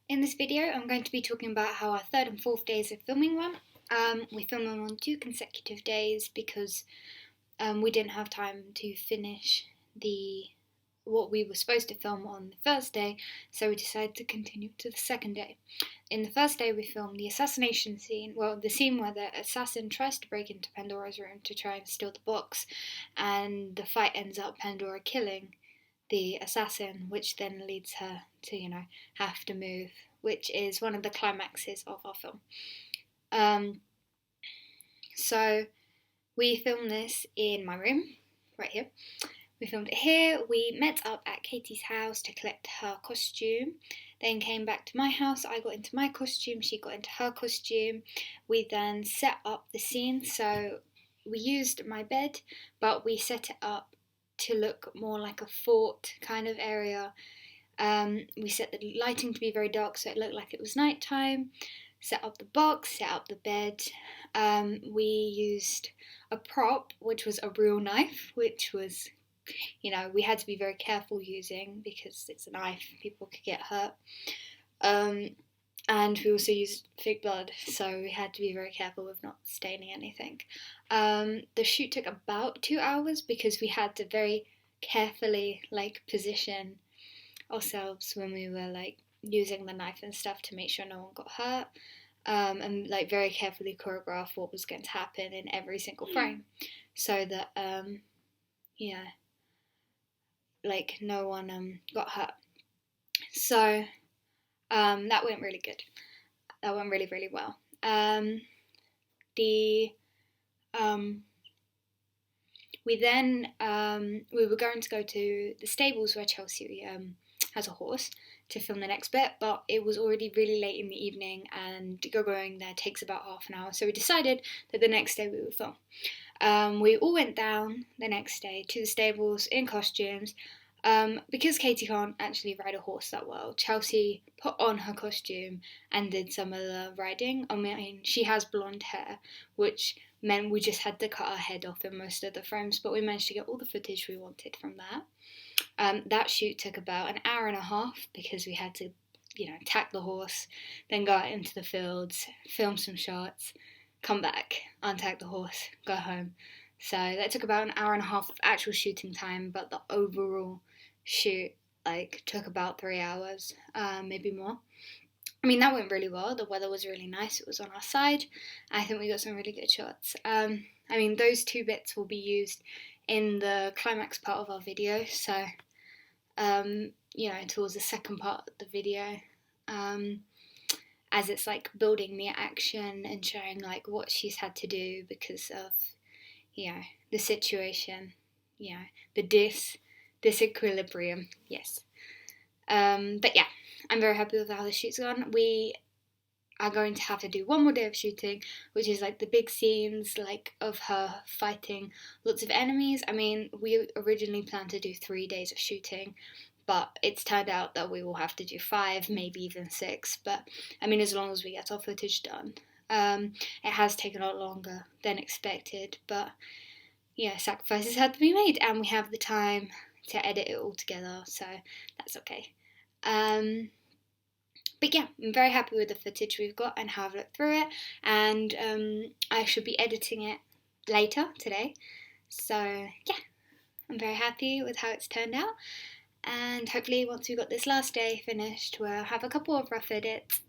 In this video, I'm going to be talking about how our third and fourth days of filming went. We filmed them on 2 consecutive days because we didn't have time to finish what we were supposed to film on the first day, so we decided to continue to the second day. In the first day, we filmed the assassination scene, the scene where the assassin tries to break into Pandora's room to try and steal the box, and the fight ends up Pandora killing the assassin, which then leads her to, have to move, which is one of the climaxes of our film. So we filmed this in my room, right here. We filmed it here. We met up at Katie's house to collect her costume, then came back to my house. I got into my costume, she got into her costume. We then set up the scene, so we used my bed, but we set it up to look more like a fort kind of area. We set the lighting to be very dark so it looked like it was nighttime. Set up the box, set up the bed. We used a prop, which was a real knife, which was, we had to be very careful using because it's a knife, people could get hurt. And we also used fake blood, so we had to be very careful with not staining anything. The shoot took about 2 hours because we had to very carefully position ourselves when we were using the knife and stuff to make sure no one got hurt, and very carefully choreograph what was going to happen in every single frame, so that no one got hurt. So that went really good. That went really, really well. We then we were going to go to the stables where Chelsea has a horse to film the next bit, but it was already really late in the evening and going there takes about half an hour, so we decided that the next day we would film. We all went down the next day to the stables in costumes. Because Katie can't actually ride a horse that well, Chelsea put on her costume and did some of the riding. I mean, she has blonde hair, which meant we just had to cut her head off in most of the frames, but we managed to get all the footage we wanted from that. That shoot took about an hour and a half because we had to, tack the horse, then go out into the fields, film some shots, come back, untack the horse, go home. So that took about an hour and a half of actual shooting time, but the overall shoot took about 3 hours, maybe more. I mean, that went really well. The weather was really nice. It was on our side. I think we got some really good shots. I mean, those 2 bits will be used in the climax part of our video. So, towards the second part of the video, as it's building the action and showing what she's had to do because of, the situation, the disequilibrium, yes. But yeah, I'm very happy with how the shoot's gone. We are going to have to do one more day of shooting, which is the big scenes of her fighting lots of enemies. I mean, we originally planned to do 3 days of shooting, but it's turned out that we will have to do 5, maybe even 6. But I mean, as long as we get our footage done. It has taken a lot longer than expected, but sacrifices had to be made, and we have the time to edit it all together, so that's okay. But yeah, I'm very happy with the footage we've got and how I've looked through it, and I should be editing it later today, so yeah, I'm very happy with how it's turned out, and hopefully once we've got this last day finished, we'll have a couple of rough edits,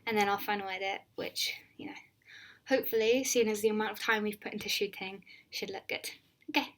and then our final edit, which, hopefully, seeing as the amount of time we've put into shooting, should look good. Okay,